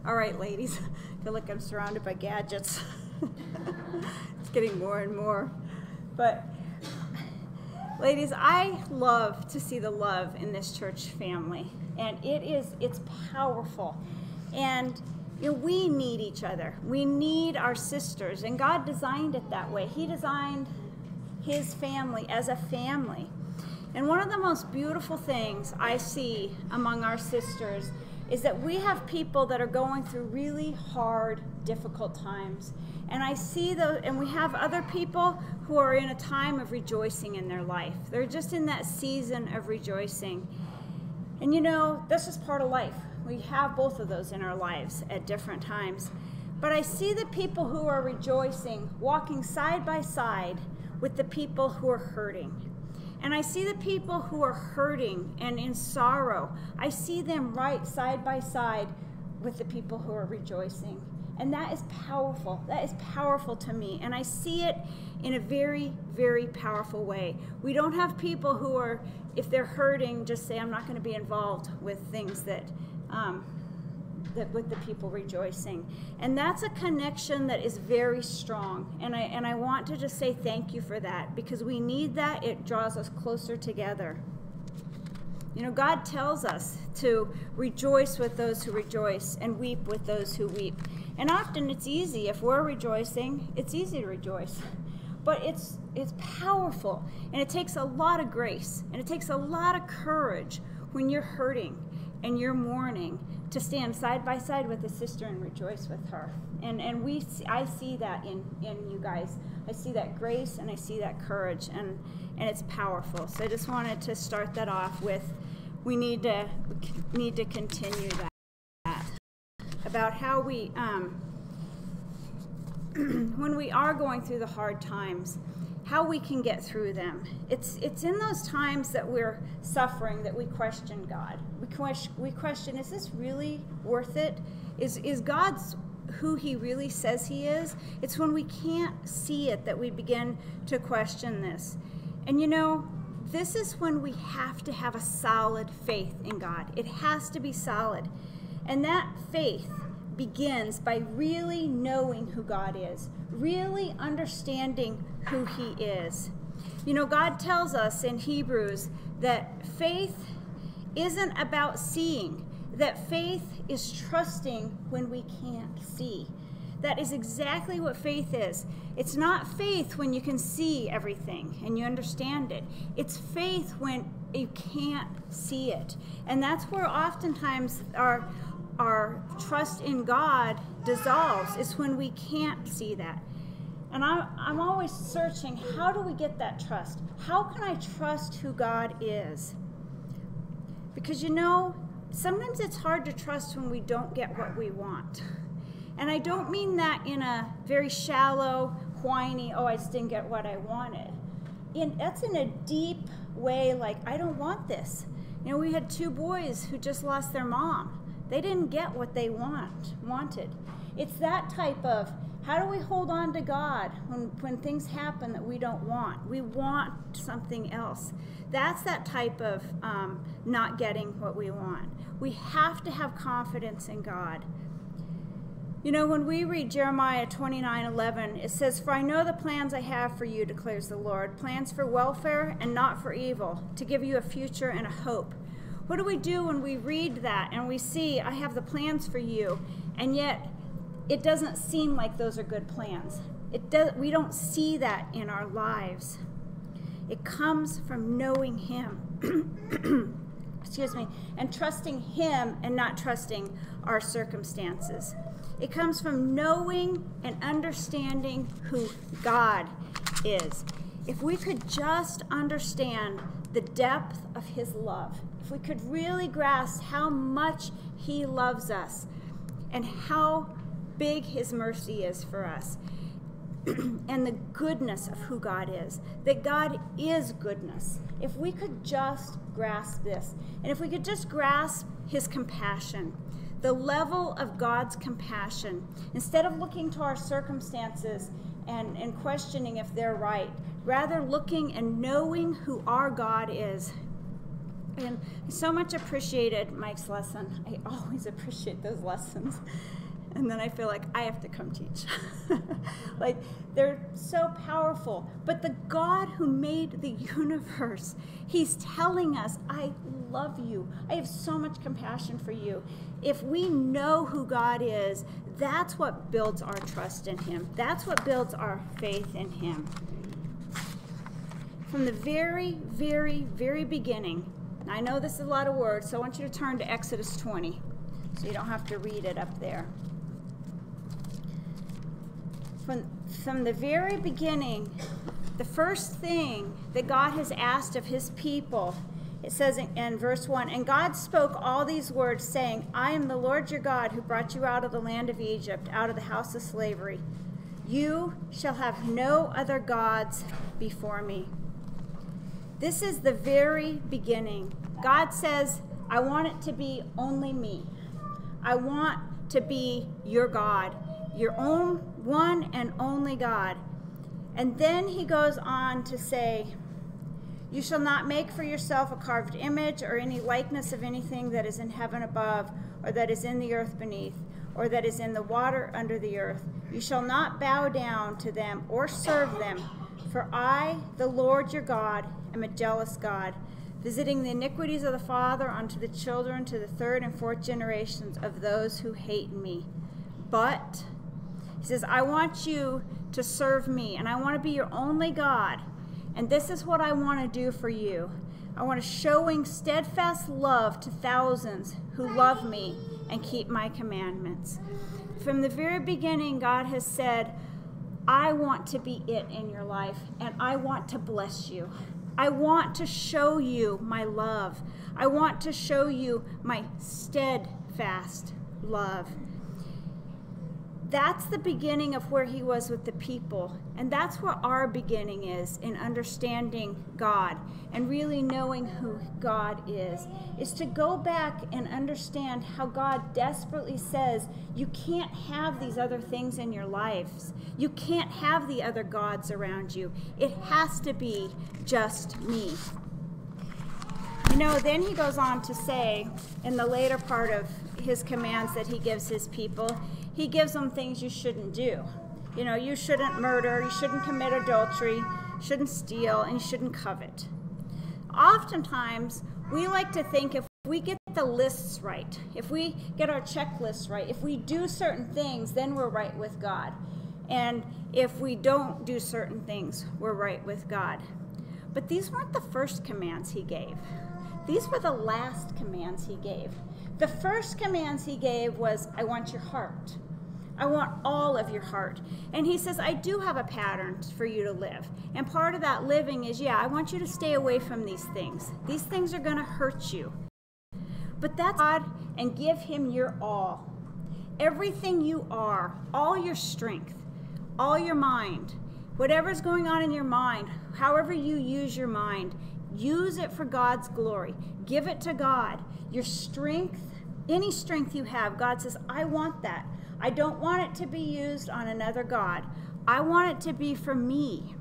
All right, ladies. I feel like I'm surrounded by gadgets. It's getting more and more. But ladies, I love to see the love in this church family. And it's powerful. And we need each other. We need our sisters. And God designed it that way. He designed his family as a family. And one of the most beautiful things I see among our sisters is that we have people that are going through really hard, difficult times. And I see and we have other people who are in a time of rejoicing in their life. They're just in that season of rejoicing. And that's just part of life. We have both of those in our lives at different times. But I see the people who are rejoicing walking side by side with the people who are hurting. And I see the people who are hurting and in sorrow. I see them right side by side with the people who are rejoicing. And that is powerful. That is powerful to me. And I see it in a very, very powerful way. We don't have people who are, if they're hurting, just say, I'm not going to be involved with things that with the people rejoicing. And that's a connection that is very strong. And I want to just say thank you for that, because we need that. It draws us closer together. God tells us to rejoice with those who rejoice and weep with those who weep. And often it's easy. If we're rejoicing, it's easy to rejoice. But it's powerful, and it takes a lot of grace, and it takes a lot of courage when you're hurting and you're mourning to stand side by side with a sister and rejoice with her. And I see that in you guys. I see that grace and I see that courage, and it's powerful. So I just wanted to start that off with, we need to continue that. About how we, when we are going through the hard times, how we can get through them. It's in those times that we're suffering that we question God. We question, is this really worth it? Is God's who he really says he is? It's when we can't see it that we begin to question this. And this is when we have to have a solid faith in God. It has to be solid. And that faith begins by really knowing who God is, really understanding who he is. God tells us in Hebrews that faith isn't about seeing, that faith is trusting when we can't see. That is exactly what faith is. It's not faith when you can see everything and you understand it. It's faith when you can't see it. And that's where oftentimes our trust in God dissolves, is when we can't see that. And I'm always searching, how do we get that trust? How can I trust who God is? Because sometimes it's hard to trust when we don't get what we want. And I don't mean that in a very shallow, whiny, I just didn't get what I wanted. That's in a deep way, like, I don't want this. We had 2 boys who just lost their mom. They didn't get what they wanted. It's that type of, how do we hold on to God when things happen that we don't want? We want something else. That's that type of not getting what we want. We have to have confidence in God. When we read Jeremiah 29:11, it says, "For I know the plans I have for you, declares the Lord, plans for welfare and not for evil, to give you a future and a hope." What do we do when we read that and we see, I have the plans for you, and yet it doesn't seem like those are good plans? We don't see that in our lives. It comes from knowing him, and trusting him and not trusting our circumstances. It comes from knowing and understanding who God is. If we could just understand the depth of his love, if we could really grasp how much he loves us and how big his mercy is for us, and the goodness of who God is, that God is goodness. If we could just grasp this, and if we could just grasp his compassion, the level of God's compassion, instead of looking to our circumstances and questioning if they're right, rather looking and knowing who our God is, And I so much appreciated Mike's lesson. I always appreciate those lessons. And then I feel like I have to come teach. Like, they're so powerful. But the God who made the universe, he's telling us, I love you. I have so much compassion for you. If we know who God is, that's what builds our trust in him. That's what builds our faith in him. From the very, very, very beginning, I know this is a lot of words, so I want you to turn to Exodus 20, so you don't have to read it up there. From the very beginning, the first thing that God has asked of his people, it says in verse 1, and God spoke all these words, saying, I am the Lord your God who brought you out of the land of Egypt, out of the house of slavery. You shall have no other gods before me. This is the very beginning. God says, I want it to be only me. I want to be your God, your own one and only God. And then he goes on to say, you shall not make for yourself a carved image or any likeness of anything that is in heaven above, or that is in the earth beneath, or that is in the water under the earth. You shall not bow down to them or serve them, for I, the Lord your God, am a jealous God, visiting the iniquities of the father unto the children, to the third and fourth generations of those who hate me. But, he says, I want you to serve me, and I want to be your only God. And this is what I want to do for you. I want to showing steadfast love to thousands who love me and keep my commandments. From the very beginning, God has said, I want to be it in your life, and I want to bless you. I want to show you my love. I want to show you my steadfast love. That's the beginning of where he was with the people. And that's where our beginning is in understanding God and really knowing who God is to go back and understand how God desperately says, you can't have these other things in your lives. You can't have the other gods around you. It has to be just me. You know, then he goes on to say in the later part of his commands that he gives his people, he gives them things you shouldn't do. You know, you shouldn't murder, you shouldn't commit adultery, shouldn't steal, and you shouldn't covet. Oftentimes, we like to think if we get the lists right, if we get our checklists right, if we do certain things, then we're right with God. And if we don't do certain things, we're right with God. But these weren't the first commands he gave. These were the last commands he gave. The first commands he gave was, I want your heart. I want all of your heart. And he says, I do have a pattern for you to live. And part of that living is, I want you to stay away from these things. These things are going to hurt you. But that's God, and give him your all. Everything you are, all your strength, all your mind, whatever's going on in your mind, however you use your mind, use it for God's glory. Give it to God. Your strength, any strength you have, God says, I want that. I don't want it to be used on another God. I want it to be for me.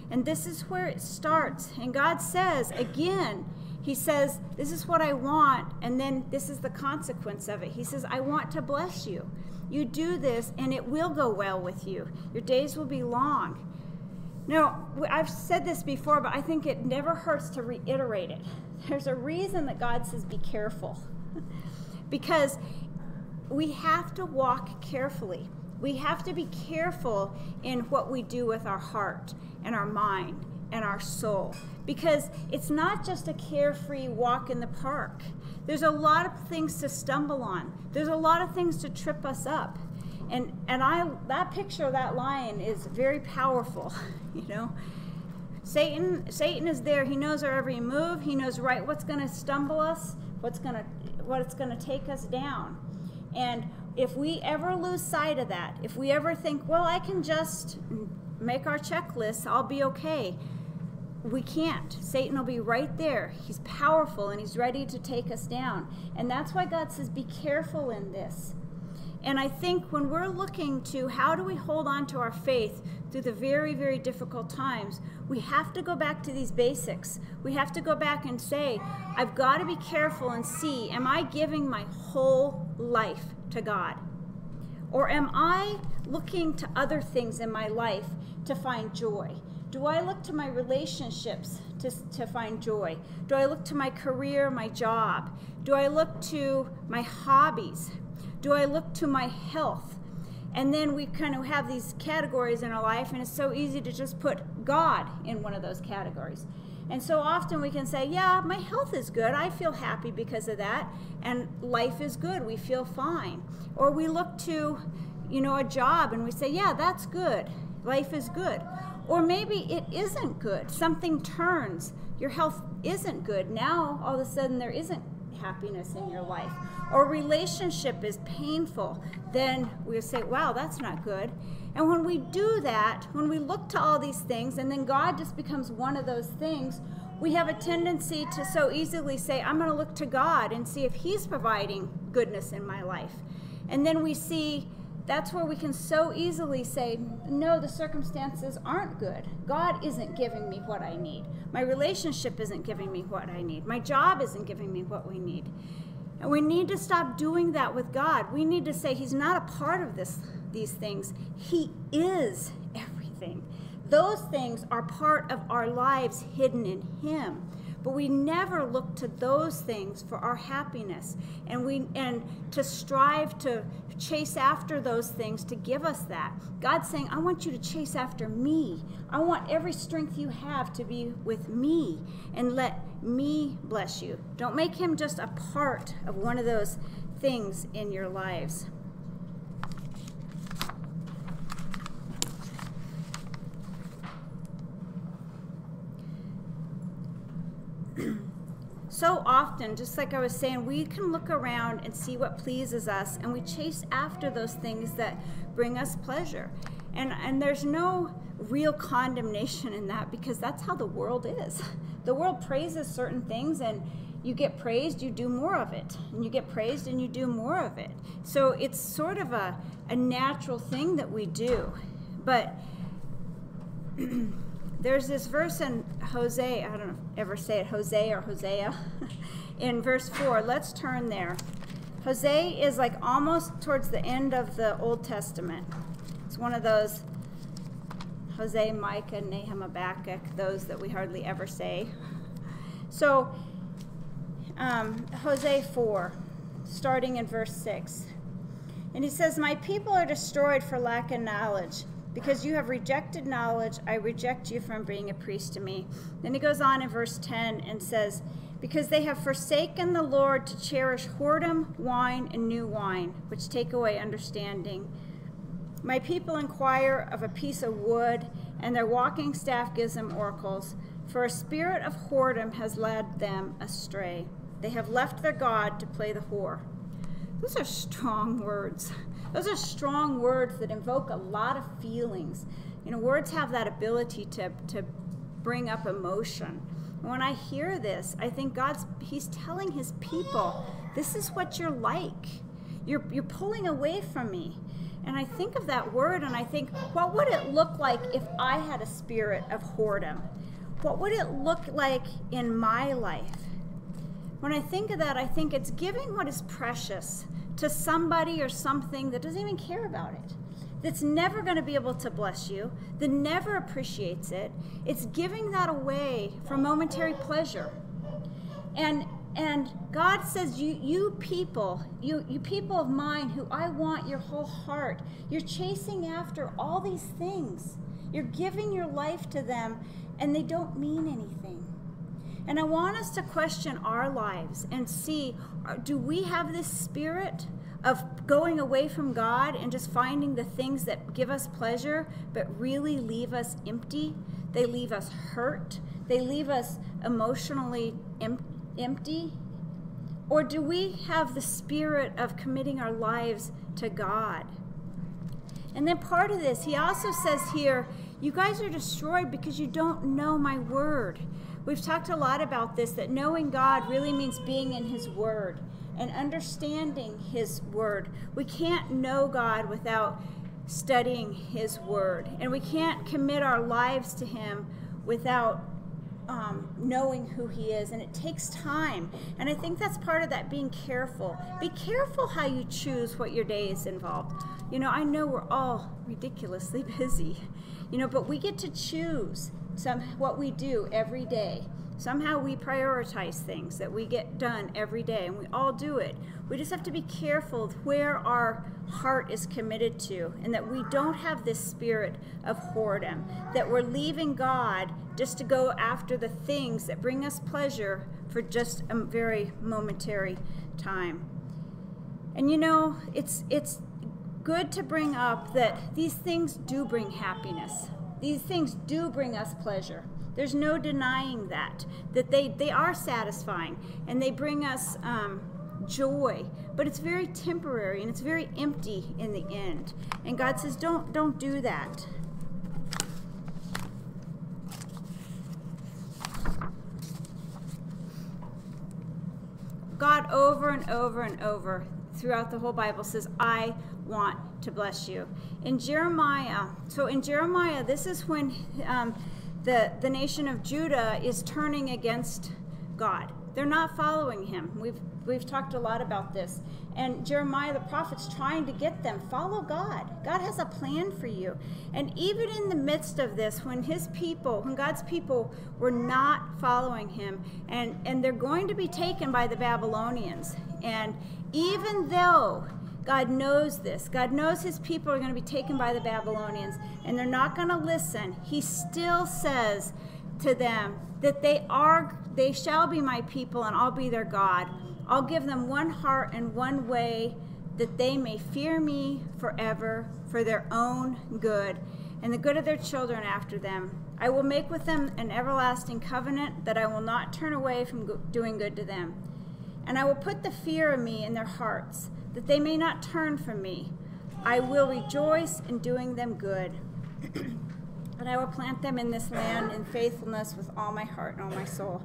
And this is where it starts. And God says, again, he says, this is what I want, and then this is the consequence of it. He says, I want to bless you. You do this, and it will go well with you. Your days will be long. Now, I've said this before, but I think it never hurts to reiterate it. There's a reason that God says, be careful. Because we have to walk carefully. We have to be careful in what we do with our heart and our mind and our soul. Because it's not just a carefree walk in the park. There's a lot of things to stumble on. There's a lot of things to trip us up. And that picture of that lion is very powerful, you know. Satan is there. He knows our every move. He knows right what's going to stumble us, what's going to take us down. And if we ever lose sight of that, if we ever think, well, I can just make our checklist, I'll be okay. We can't. Satan will be right there. He's powerful and he's ready to take us down. And that's why God says, be careful in this. And I think when we're looking to how do we hold on to our faith through the very, very difficult times, we have to go back to these basics. We have to go back and say, I've got to be careful and see, am I giving my whole life to God? Or am I looking to other things in my life to find joy? Do I look to my relationships to find joy? Do I look to my career, my job? Do I look to my hobbies? Do I look to my health? And then we kind of have these categories in our life, and it's so easy to just put God in one of those categories. And so often we can say, yeah, my health is good. I feel happy because of that. And life is good. We feel fine. Or we look to, a job and we say, yeah, that's good. Life is good. Or maybe it isn't good. Something turns. Your health isn't good. Now, all of a sudden, there isn't happiness in your life. Or relationship is painful. Then we'll say, wow, that's not good. And when we do that, when we look to all these things, and then God just becomes one of those things, we have a tendency to so easily say, I'm going to look to God and see if He's providing goodness in my life. And then we see that's where we can so easily say, no, the circumstances aren't good. God isn't giving me what I need. My relationship isn't giving me what I need. My job isn't giving me what we need. And we need to stop doing that with God. We need to say He's not a part of these things. He is everything. Those things are part of our lives hidden in Him. But we never look to those things for our happiness, and to strive to chase after those things to give us that. God's saying, I want you to chase after me. I want every strength you have to be with me, and let me bless you. Don't make Him just a part of one of those things in your lives. So often, just like I was saying, we can look around and see what pleases us, and we chase after those things that bring us pleasure. And there's no real condemnation in that, because that's how the world is. The world praises certain things, and you get praised, you do more of it. And you get praised, and you do more of it. So it's sort of a natural thing that we do. But there's this verse in Hosea, I don't know, ever say it Hosea or Hosea, in verse 4. Let's turn there. Hosea is like almost towards the end of the Old Testament. It's one of those Hosea, Micah, Nahum, Habakkuk, those that we hardly ever say. So Hosea 4, starting in verse 6. And he says, my people are destroyed for lack of knowledge. Because you have rejected knowledge, I reject you from being a priest to me. Then he goes on in verse 10 and says, because they have forsaken the Lord to cherish whoredom, wine, and new wine, which take away understanding. My people inquire of a piece of wood, and their walking staff gives them oracles. For a spirit of whoredom has led them astray. They have left their God to play the whore. Those are strong words. Those are strong words that invoke a lot of feelings. Words have that ability to bring up emotion. And when I hear this, I think He's telling His people, this is what you're like. You're pulling away from me. And I think of that word, and I think, what would it look like if I had a spirit of whoredom? What would it look like in my life? When I think of that, I think it's giving what is precious to somebody or something that doesn't even care about it, that's never going to be able to bless you, that never appreciates it. It's giving that away for momentary pleasure. And God says, you people of mine who I want your whole heart, you're chasing after all these things. You're giving your life to them, and they don't mean anything. And I want us to question our lives and see, do we have this spirit of going away from God and just finding the things that give us pleasure but really leave us empty? They leave us hurt. They leave us emotionally empty. Or do we have the spirit of committing our lives to God? And then part of this, he also says here, you guys are destroyed because you don't know my word. We've talked a lot about this, that knowing God really means being in His Word and understanding His Word. We can't know God without studying his word. And we can't commit our lives to him without knowing who he is, and it takes time. And I think that's part of that, being careful. Be careful how you choose what your day is involved. I know we're all ridiculously busy, but we get to choose what we do every day. Somehow we prioritize things that we get done every day, and we all do it. We just have to be careful of where our heart is committed to, and that we don't have this spirit of whoredom, that we're leaving God just to go after the things that bring us pleasure for just a very momentary time. And it's good to bring up that these things do bring happiness. These things do bring us pleasure. There's no denying that they are satisfying, and they bring us joy, but it's very temporary, and it's very empty in the end. And God says, don't do that. God over and over and over throughout the whole Bible says, I want to bless you. In Jeremiah, this is when the nation of Judah is turning against God. They're not following him. We've talked a lot about this. And Jeremiah the prophet's trying to get them, follow God. God has a plan for you. And even in the midst of this, when God's people were not following him, and they're going to be taken by the Babylonians. And even though God knows this, God knows his people are going to be taken by the Babylonians, and they're not going to listen, he still says to them that they shall be my people, and I'll be their God. I'll give them one heart and one way, that they may fear me forever for their own good and the good of their children after them. I will make with them an everlasting covenant, that I will not turn away from doing good to them. And I will put the fear of me in their hearts, that they may not turn from me. I will rejoice in doing them good. And I will plant them in this land in faithfulness with all my heart and all my soul.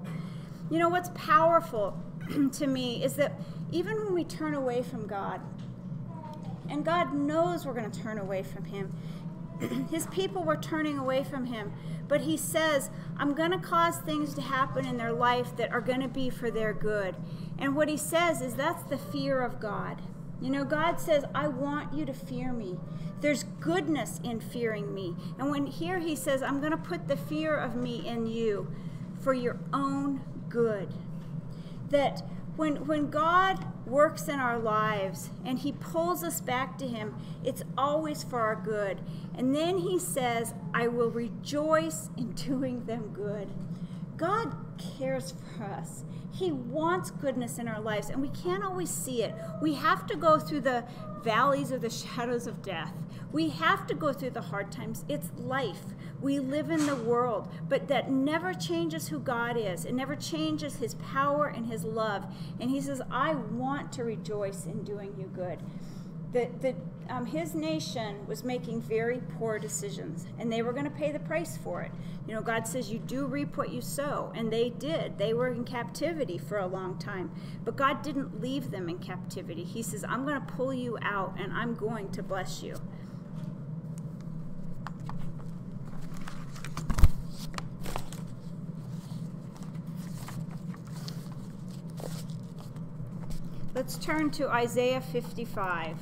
What's powerful to me is that even when we turn away from God, and God knows we're going to turn away from him, his people were turning away from him, but he says, I'm going to cause things to happen in their life that are going to be for their good. And what he says is that's the fear of God. God says, I want you to fear me. There's goodness in fearing me. And when here he says, I'm going to put the fear of me in you for your own good. That when God works in our lives and he pulls us back to him, it's always for our good. And then he says, I will rejoice in doing them good. God cares for us. He wants goodness in our lives, and we can't always see it. We have to go through the valleys of the shadows of death. We have to go through the hard times. It's life. We live in the world, but that never changes who God is. It never changes his power and his love. And he says, I want to rejoice in doing you good. His nation was making very poor decisions, and they were going to pay the price for it. God says you do reap what you sow, and they did. They were in captivity for a long time, but God didn't leave them in captivity. He says, I'm going to pull you out, and I'm going to bless you. Let's turn to Isaiah 55.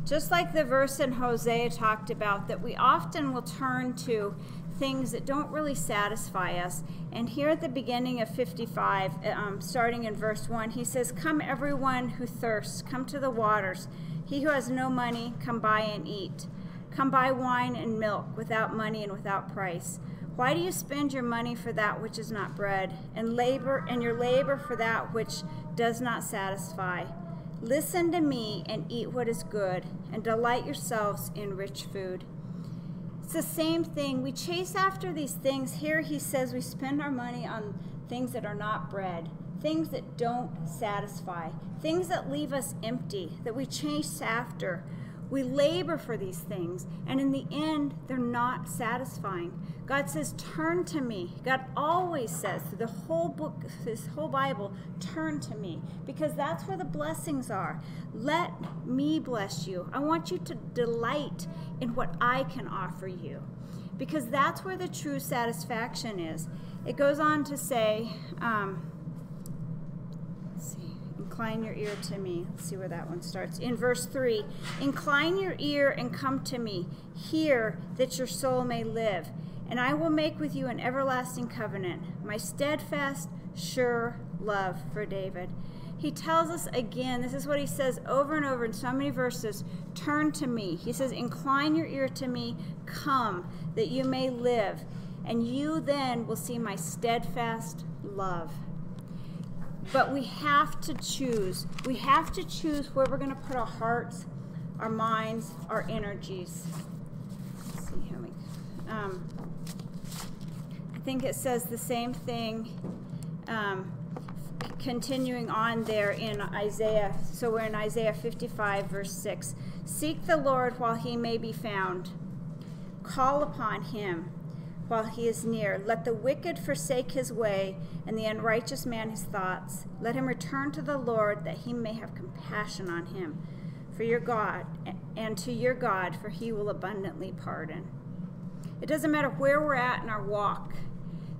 Just like the verse in Hosea talked about, that we often will turn to things that don't really satisfy us. And here at the beginning of 55, starting in verse 1, he says, come everyone who thirsts, come to the waters. He who has no money, come buy and eat. Come buy wine and milk without money and without price. Why do you spend your money for that which is not bread, and your labor for that which does not satisfy? Listen to me and eat what is good, and delight yourselves in rich food. It's the same thing. We chase after these things. Here he says we spend our money on things that are not bread, things that don't satisfy, things that leave us empty, that we chase after. We labor for these things, and in the end, they're not satisfying. God says, turn to me. God always says, through the whole book, this whole Bible, turn to me, because that's where the blessings are. Let me bless you. I want you to delight in what I can offer you, because that's where the true satisfaction is. It goes on to say, let's see, incline your ear to me. Let's see where that one starts. In verse 3, incline your ear and come to me. Hear that your soul may live. And I will make with you an everlasting covenant, my steadfast, sure love for David. He tells us again, this is what he says over and over in so many verses, turn to me. He says, incline your ear to me, come, that you may live. And you then will see my steadfast love. But we have to choose. We have to choose where we're going to put our hearts, our minds, our energies. Let's see how we... I think it says the same thing, continuing on there in Isaiah. So we're in Isaiah 55, verse 6. Seek the Lord while he may be found. Call upon him while he is near. Let the wicked forsake his way, and the unrighteous man his thoughts. Let him return to the Lord, that he may have compassion on him, for your God, and to your God, for he will abundantly pardon. It doesn't matter where we're at in our walk,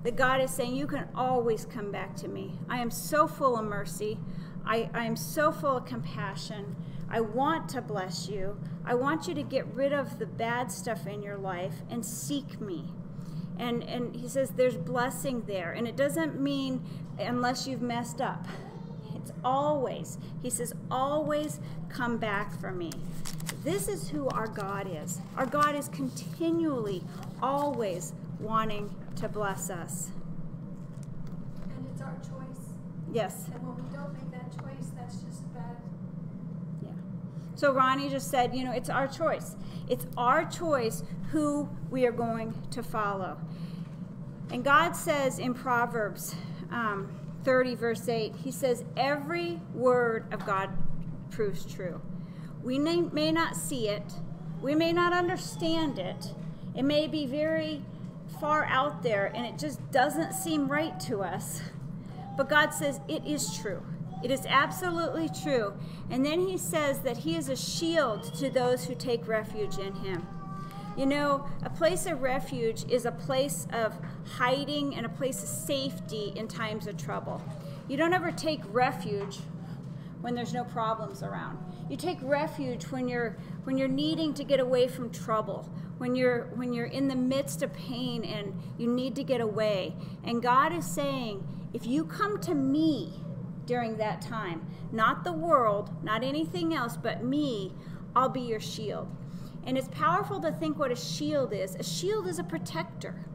that God is saying, you can always come back to me. I am so full of mercy. I am so full of compassion. I want to bless you. I want you to get rid of the bad stuff in your life and seek me. And he says there's blessing there. And it doesn't mean unless you've messed up. It's always, he says, always come back for me. This is who our God is. Our God is continually, always wanting to bless us. And it's our choice. Yes. And when we don't make that choice, that's just bad. Yeah. So Ronnie just said, you know, it's our choice. It's our choice who we are going to follow. And God says in Proverbs 30, verse 8, he says, every word of God proves true. We may not see it. We may not understand it. It may be very far out there, and it just doesn't seem right to us. But God says it is true. It is absolutely true. And then he says that he is a shield to those who take refuge in him. You know, a place of refuge is a place of hiding and a place of safety in times of trouble. You don't ever take refuge when there's no problems around. You take refuge when you're needing to get away from trouble, when you're in the midst of pain and you need to get away. And God is saying, if you come to me during that time, not the world, not anything else, but me, I'll be your shield. And it's powerful to think what a shield is. A shield is a protector.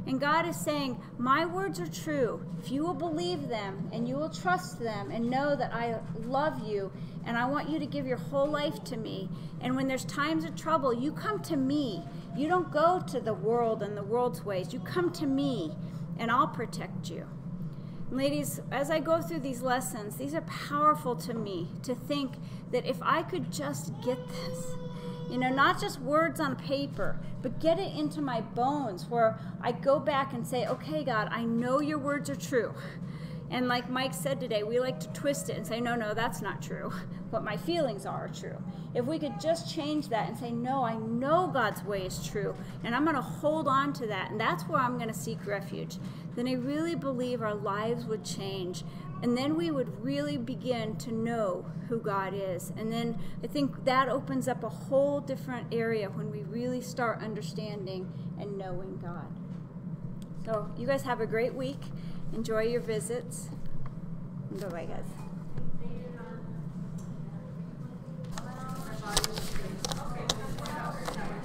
And God is saying, my words are true. If you will believe them and you will trust them and know that I love you and I want you to give your whole life to me. And when there's times of trouble, you come to me. You don't go to the world and the world's ways. You come to me and I'll protect you. And ladies, as I go through these lessons, these are powerful to me to think that if I could just get this, you know, not just words on paper, but get it into my bones where I go back and say, okay, God, I know your words are true. And like Mike said today, we like to twist it and say, no, that's not true. What my feelings are true. If we could just change that and say, no, I know God's way is true, and I'm going to hold on to that, and that's where I'm going to seek refuge, then I really believe our lives would change. And then we would really begin to know who God is. And then I think that opens up a whole different area when we really start understanding and knowing God. So you guys have a great week. Enjoy your visits. Bye-bye, guys.